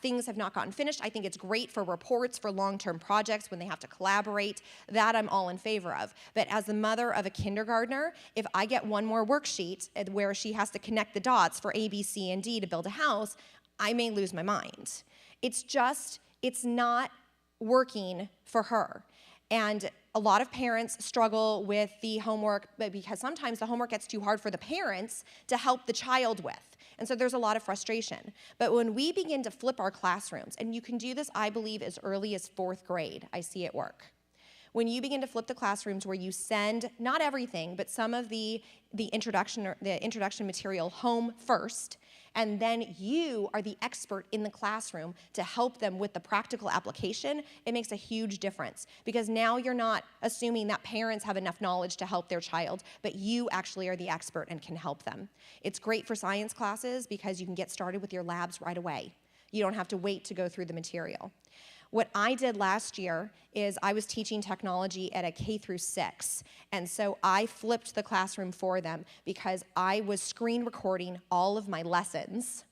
things have not gotten finished. I think it's great for reports, for long-term projects when they have to collaborate. That I'm all in favor of. But as the mother of a kindergartner, if I get one more worksheet where she has to connect the dots for A, B, C, and D to build a house, I may lose my mind. It's not working for her. And a lot of parents struggle with the homework because sometimes the homework gets too hard for the parents to help the child with. And so there's a lot of frustration. But when we begin to flip our classrooms, and you can do this, I believe, as early as 4th grade, I see it work. When you begin to flip the classrooms where you send, not everything, but some of the introduction material home first, and then you are the expert in the classroom to help them with the practical application, it makes a huge difference. Because now you're not assuming that parents have enough knowledge to help their child, but you actually are the expert and can help them. It's great for science classes because you can get started with your labs right away. You don't have to wait to go through the material. What I did last year is I was teaching technology at a K through 6, and so I flipped the classroom for them because I was screen recording all of my lessons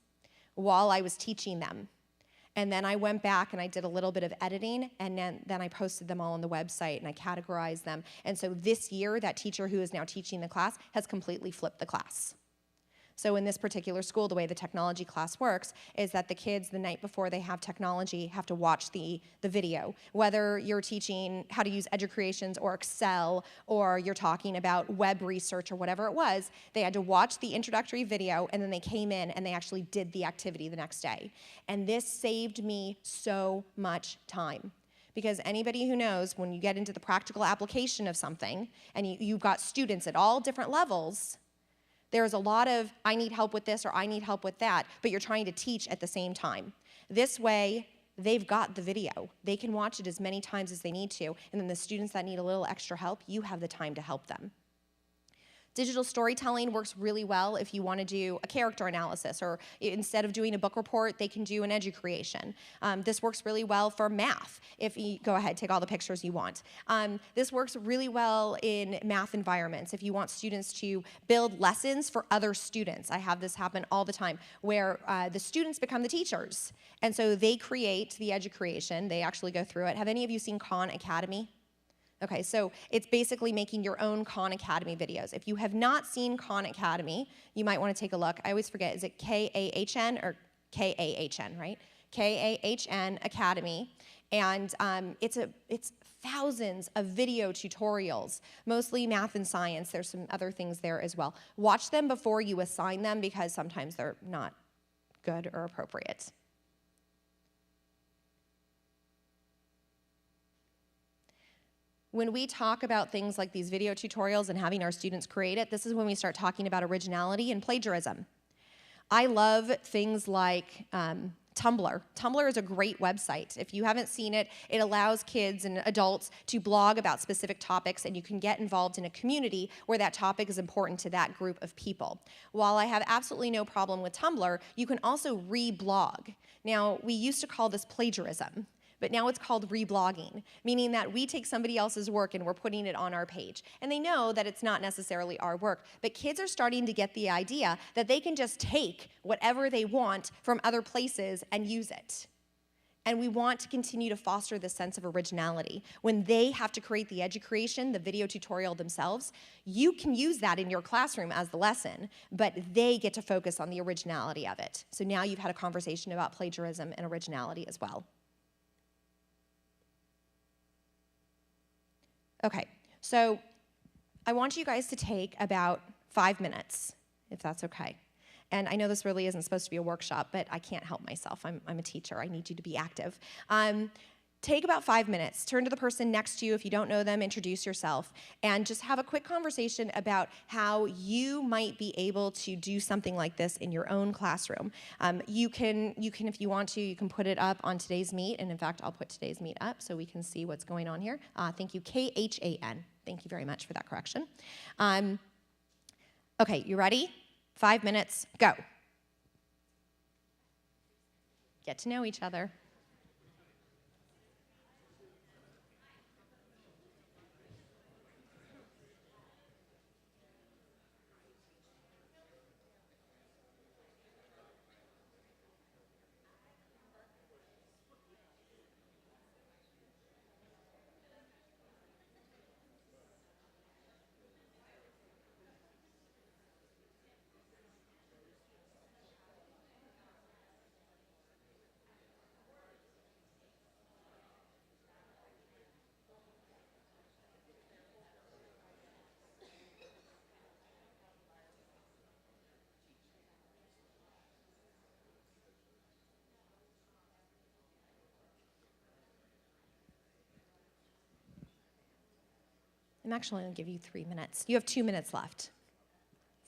while I was teaching them. And then I went back and I did a little bit of editing, and then I posted them all on the website and I categorized them. And so this year, that teacher who is now teaching the class has completely flipped the class. So in this particular school, the way the technology class works is that the kids, the night before they have technology, have to watch the video. Whether you're teaching how to use iGeneration or Excel, or you're talking about web research or whatever it was, they had to watch the introductory video, and then they came in and they actually did the activity the next day. And this saved me so much time. Because anybody who knows, when you get into the practical application of something, and you've got students at all different levels, there's a lot of, I need help with this or I need help with that, but you're trying to teach at the same time. This way, they've got the video. They can watch it as many times as they need to, and then the students that need a little extra help, you have the time to help them. Digital storytelling works really well if you want to do a character analysis, or instead of doing a book report, they can do an educreation. This works really well for math. If you go ahead, take all the pictures you want. This works really well in math environments. If you want students to build lessons for other students, I have this happen all the time, where the students become the teachers. And so they create the educreation. They actually go through it. Have any of you seen Khan Academy? Okay, so it's basically making your own Khan Academy videos. If you have not seen Khan Academy, you might want to take a look. I always forget, is it K-A-H-N or K-A-H-N, right? K-A-H-N Academy. And it's thousands of video tutorials, mostly math and science. There's some other things there as well. Watch them before you assign them because sometimes they're not good or appropriate. When we talk about things like these video tutorials and having our students create it, this is when we start talking about originality and plagiarism. I love things like Tumblr. Tumblr is a great website. If you haven't seen it, it allows kids and adults to blog about specific topics, and you can get involved in a community where that topic is important to that group of people. While I have absolutely no problem with Tumblr, you can also reblog. Now, we used to call this plagiarism, but now it's called reblogging, meaning that we take somebody else's work and we're putting it on our page. And they know that it's not necessarily our work, but kids are starting to get the idea that they can just take whatever they want from other places and use it. And we want to continue to foster this sense of originality. When they have to create the education, the video tutorial themselves, you can use that in your classroom as the lesson, but they get to focus on the originality of it. So now you've had a conversation about plagiarism and originality as well. Okay, so I want you guys to take about 5 minutes, if that's okay. And I know this really isn't supposed to be a workshop, but I can't help myself. I'm a teacher. I need you to be active. Take about 5 minutes. Turn to the person next to you. If you don't know them, introduce yourself. And just have a quick conversation about how you might be able to do something like this in your own classroom. You can, if you want to, you can put it up on today's Meet. And in fact, I'll put today's Meet up so we can see what's going on here. Thank you, KHAN. Thank you very much for that correction. Okay, you ready? 5 minutes, go. Get to know each other. I'm actually going to give you 3 minutes. You have 2 minutes left,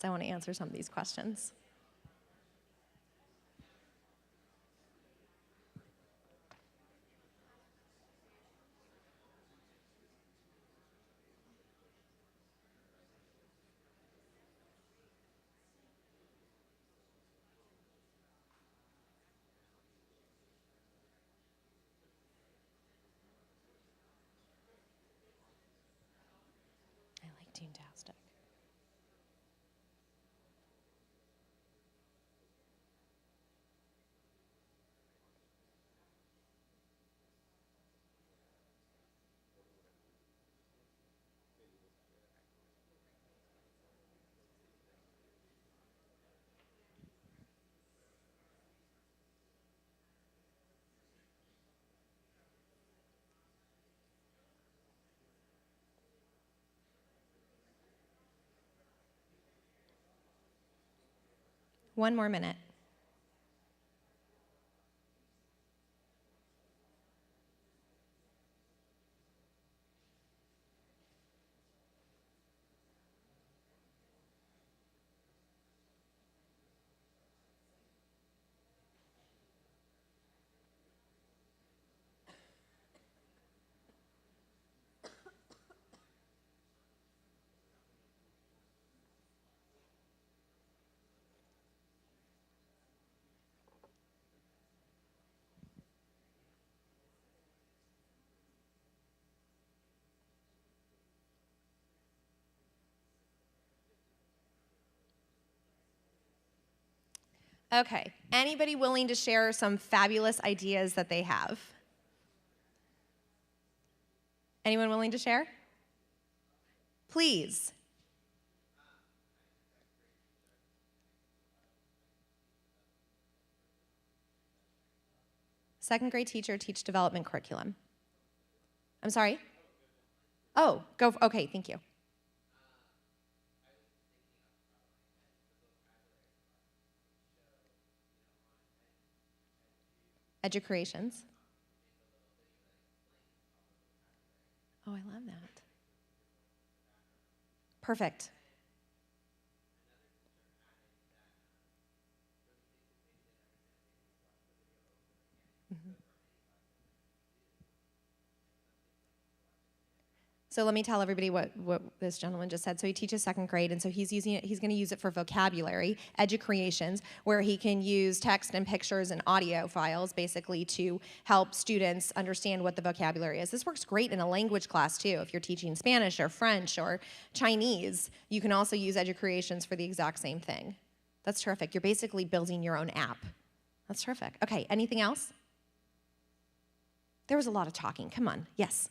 so I want to answer some of these questions. I like Toontastic. One more minute. Okay, anybody willing to share some fabulous ideas that they have? Anyone willing to share? Please. Second grade teacher, teach development curriculum. I'm sorry? Oh, go, okay, thank you. Educreations. Oh, I love that. Perfect. So let me tell everybody what this gentleman just said. So he teaches second grade, and so he's going to use it for vocabulary, educreations, where he can use text and pictures and audio files basically to help students understand what the vocabulary is. This works great in a language class too. If you're teaching Spanish or French or Chinese, you can also use educreations for the exact same thing. That's terrific. You're basically building your own app. That's terrific. Okay, anything else? There was a lot of talking. Come on. Yes.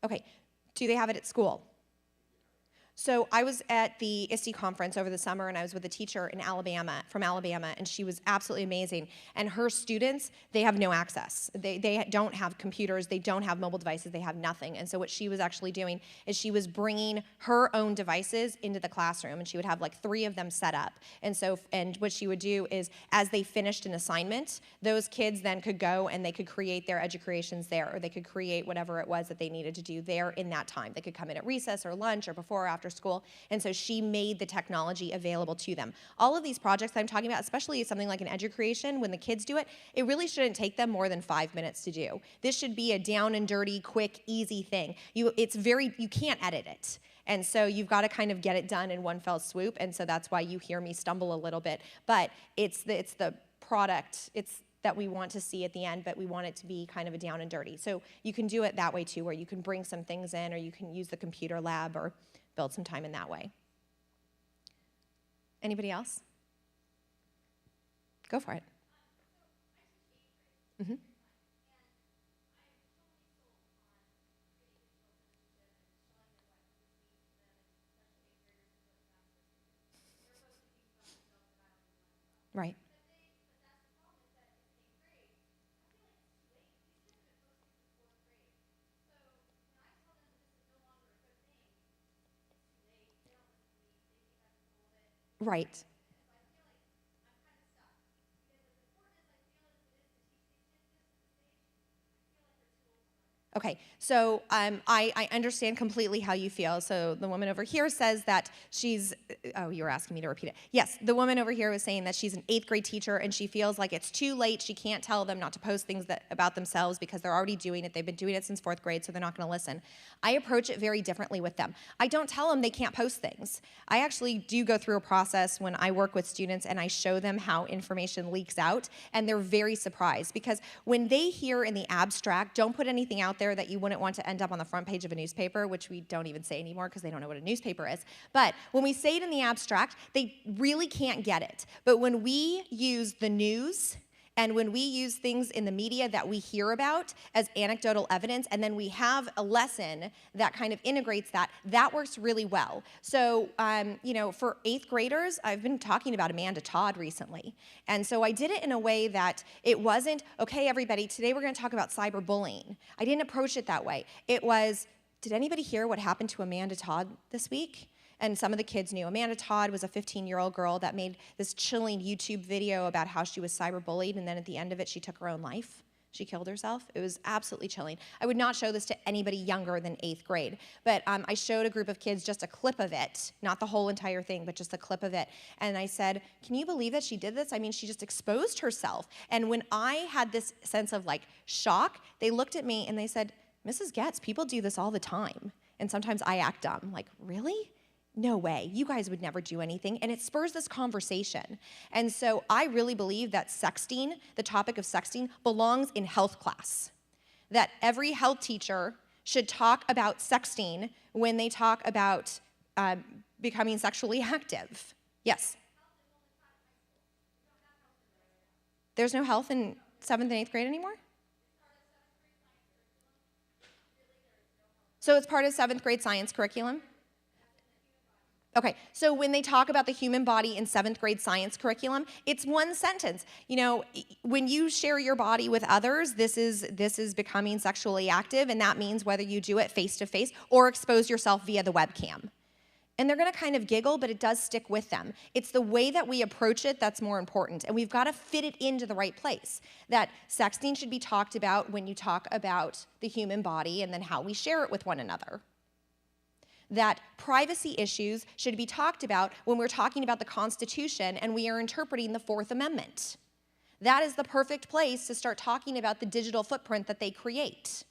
Okay, do they have it at school? So I was at the ISTE conference over the summer, and I was with a teacher in Alabama, from Alabama, and she was absolutely amazing. And her students, they have no access. They don't have computers, they don't have mobile devices, they have nothing. And so what she was actually doing is she was bringing her own devices into the classroom, and she would have like 3 of them set up. And what she would do is, as they finished an assignment, those kids then could go and they could create their educreations there, or they could create whatever it was that they needed to do there in that time. They could come in at recess or lunch or before or after school, and so she made the technology available to them. All of these projects that I'm talking about, especially something like an educreation, when the kids do it, it really shouldn't take them more than 5 minutes to do. This should be a down and dirty, quick, easy thing. You can't edit it. And so you've got to kind of get it done in one fell swoop, and so that's why you hear me stumble a little bit. But it's the product, it's that we want to see at the end, but we want it to be kind of a down and dirty. So you can do it that way too, where you can bring some things in, or you can use the computer lab, or build some time in that way. Anybody else? Go for it. Mm-hmm. Right. Right. Okay, so I understand completely how you feel. So the woman over here says that she's, oh, you were asking me to repeat it. Yes, the woman over here was saying that she's an 8th grade teacher and she feels like it's too late. She can't tell them not to post things about themselves because they're already doing it. They've been doing it since 4th grade, so they're not gonna listen. I approach it very differently with them. I don't tell them they can't post things. I actually do go through a process when I work with students and I show them how information leaks out, and they're very surprised because when they hear in the abstract, don't put anything out there that you wouldn't want to end up on the front page of a newspaper, which we don't even say anymore because they don't know what a newspaper is. But when we say it in the abstract, they really can't get it. But when we use the news and when we use things in the media that we hear about as anecdotal evidence, and then we have a lesson that kind of integrates that, that works really well. So, for 8th graders, I've been talking about Amanda Todd recently. And so I did it in a way that it wasn't, okay, everybody, today we're gonna talk about cyberbullying. I didn't approach it that way. It was, did anybody hear what happened to Amanda Todd this week? And some of the kids knew. Amanda Todd was a 15-year-old girl that made this chilling YouTube video about how she was cyberbullied, and then at the end of it, she took her own life. She killed herself. It was absolutely chilling. I would not show this to anybody younger than 8th grade, but I showed a group of kids just a clip of it, not the whole entire thing, but just a clip of it. And I said, can you believe that she did this? I mean, she just exposed herself. And when I had this sense of like shock, they looked at me and they said, Mrs. Getz, people do this all the time. And sometimes I act dumb, like, really? No way, you guys would never do anything, and it spurs this conversation. And so I really believe that sexting, the topic of sexting, belongs in health class. That every health teacher should talk about sexting when they talk about becoming sexually active. Yes? There's no health in 7th and 8th grade anymore? So it's part of 7th grade science curriculum? Okay, so when they talk about the human body in 7th grade science curriculum, it's one sentence. You know, when you share your body with others, this is becoming sexually active, and that means whether you do it face-to-face or expose yourself via the webcam. And they're gonna kind of giggle, but it does stick with them. It's the way that we approach it that's more important, and we've gotta fit it into the right place. That sexting should be talked about when you talk about the human body and then how we share it with one another. that privacy issues should be talked about when we're talking about the Constitution and we are interpreting the Fourth Amendment. That is the perfect place to start talking about the digital footprint that they create.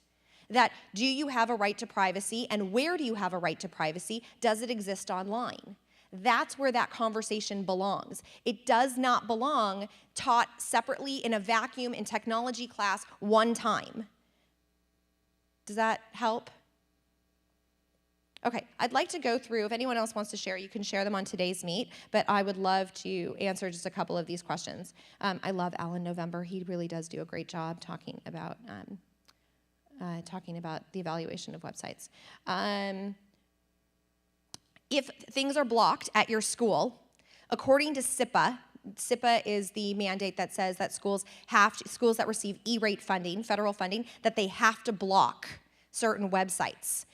That, do you have a right to privacy, and where do you have a right to privacy? Does it exist online? That's where that conversation belongs. It does not belong taught separately in a vacuum in technology class one time. Does that help? Okay, I'd like to go through, if anyone else wants to share, you can share them on today's meet, but I would love to answer just a couple of these questions. I love Alan November. He really does do a great job talking about the evaluation of websites. If things are blocked at your school, according to SIPA, SIPA is the mandate that says that schools that receive E-rate funding, federal funding, that they have to block certain websites.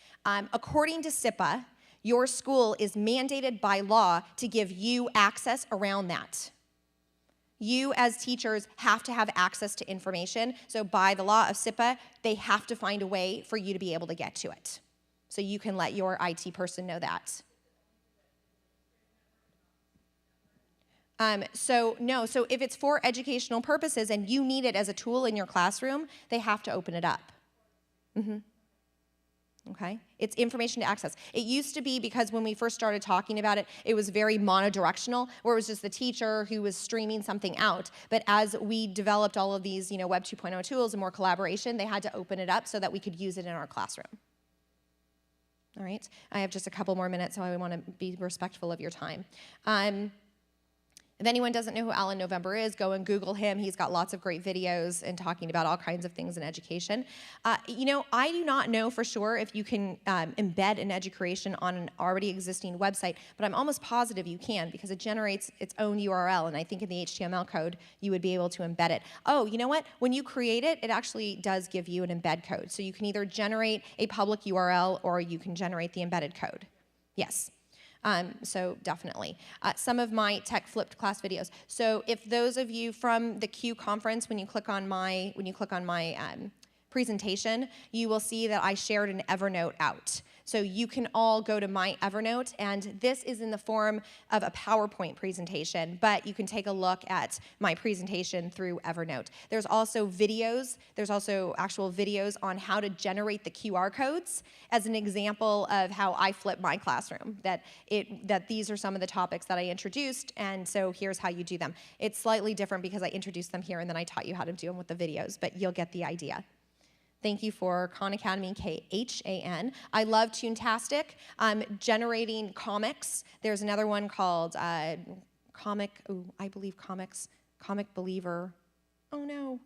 According to SIPA, your school is mandated by law to give you access around that. You as teachers have to have access to information. So by the law of SIPA, they have to find a way for you to be able to get to it. So you can let your IT person know that. So if it's for educational purposes and you need it as a tool in your classroom, they have to open it up. Okay? It's information to access. It used to be, because when we first started talking about it, it was very monodirectional, where it was just the teacher who was streaming something out. But as we developed all of these, Web 2.0 tools and more collaboration, they had to open it up so that we could use it in our classroom. All right? I have just a couple more minutes, so I want to be respectful of your time. If anyone doesn't know who Alan November is, go and Google him. He's got lots of great videos and talking about all kinds of things in education. I do not know for sure if you can embed an education on an already existing website, but I'm almost positive you can, because it generates its own URL, and I think in the HTML code you would be able to embed it. Oh, you know what? When you create it, it actually does give you an embed code. So you can either generate a public URL or you can generate the embedded code. Yes. So definitely. Some of my tech flipped class videos. So if those of you from the Q conference, when you click on my presentation, you will see that I shared an Evernote out. So you can all go to my Evernote, and this is in the form of a PowerPoint presentation, but you can take a look at my presentation through Evernote. There's also videos. There's also actual videos on how to generate the QR codes as an example of how I flip my classroom, that these are some of the topics that I introduced, and so here's how you do them. It's slightly different because I introduced them here and then I taught you how to do them with the videos, but you'll get the idea. Thank you for Khan Academy, KHAN. I love Toontastic. Generating comics. There's another one called Comic Believer. Oh no.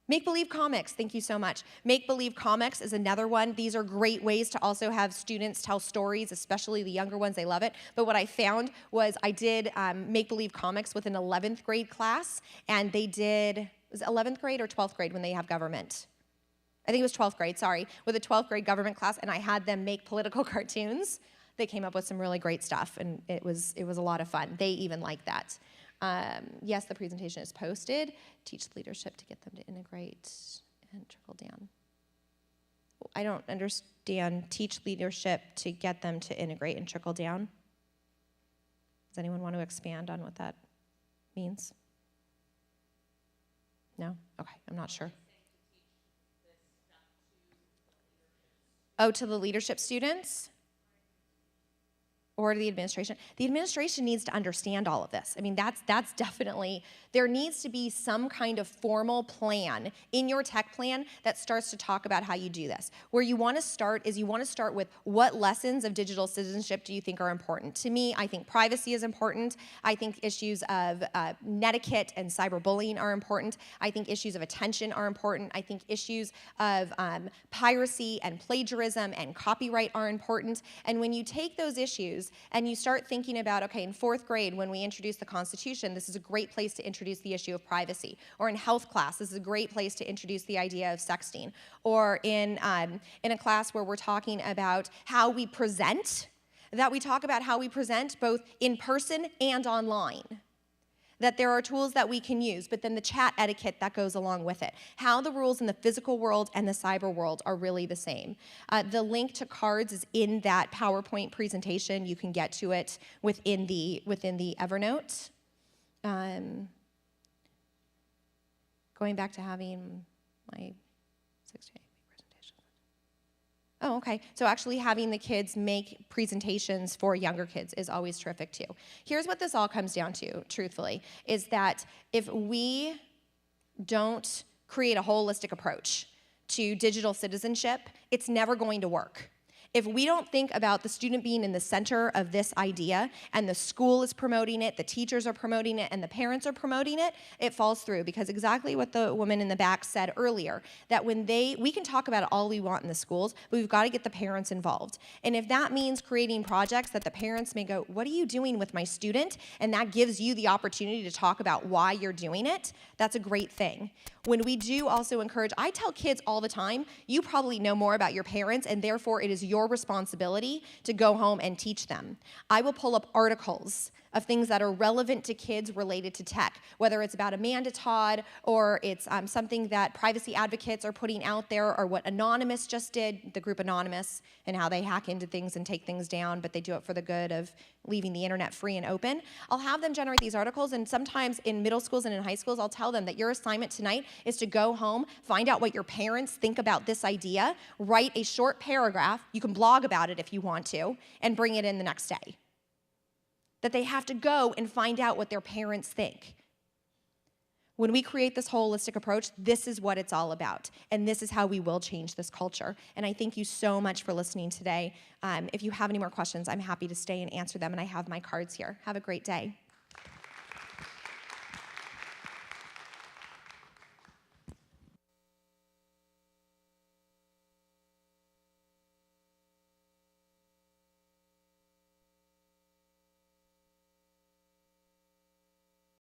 Make Believe Comics, thank you so much. Make Believe Comics is another one. These are great ways to also have students tell stories, especially the younger ones, they love it. But what I found was I did Make Believe Comics with an 11th grade class, and they did, was it 11th grade or 12th grade when they have government? I think it was 12th grade, sorry, with a 12th grade government class, and I had them make political cartoons. They came up with some really great stuff, and it was a lot of fun. They even liked that. Yes, the presentation is posted. Teach leadership to get them to integrate and trickle down. I don't understand. Teach leadership to get them to integrate and trickle down. Does anyone want to expand on what that means? No? Okay, I'm not sure. Oh, to the leadership students? Or to the administration? The administration needs to understand all of this. I mean, that's definitely, there needs to be some kind of formal plan in your tech plan that starts to talk about how you do this. Where you want to start is you want to start with what lessons of digital citizenship do you think are important? To me, I think privacy is important. I think issues of netiquette and cyberbullying are important. I think issues of attention are important. I think issues of piracy and plagiarism and copyright are important. And when you take those issues and you start thinking about, okay, in 4th grade, when we introduce the Constitution, this is a great place to introduce the issue of privacy. Or in health class, this is a great place to introduce the idea of sexting. Or in a class where we're talking about how we present, that we talk about how we present both in person and online. that there are tools that we can use, but then the chat etiquette that goes along with it. How the rules in the physical world and the cyber world are really the same. The link to cards is in that PowerPoint presentation. You can get to it within the Evernote. Going back to having my 6-day presentation. Oh, okay. So actually having the kids make presentations for younger kids is always terrific too. Here's what this all comes down to, truthfully, is that if we don't create a holistic approach to digital citizenship, it's never going to work. If we don't think about the student being in the center of this idea, and the school is promoting it, the teachers are promoting it, and the parents are promoting it, it falls through. Because exactly what the woman in the back said earlier, that when we can talk about it all we want in the schools, but we've got to get the parents involved. And if that means creating projects that the parents may go, what are you doing with my student? And that gives you the opportunity to talk about why you're doing it, that's a great thing. When we do also encourage, I tell kids all the time, you probably know more about your parents, and therefore it is your responsibility to go home and teach them. I will pull up articles of things that are relevant to kids related to tech, whether it's about Amanda Todd or it's something that privacy advocates are putting out there, or what Anonymous just did, the group Anonymous, and how they hack into things and take things down, but they do it for the good of leaving the internet free and open. I'll have them generate these articles, and sometimes in middle schools and in high schools, I'll tell them that your assignment tonight is to go home, find out what your parents think about this idea, write a short paragraph, you can blog about it if you want to, and bring it in the next day. That they have to go and find out what their parents think. When we create this holistic approach, this is what it's all about, and this is how we will change this culture. And I thank you so much for listening today. If you have any more questions, I'm happy to stay and answer them, and I have my cards here. Have a great day.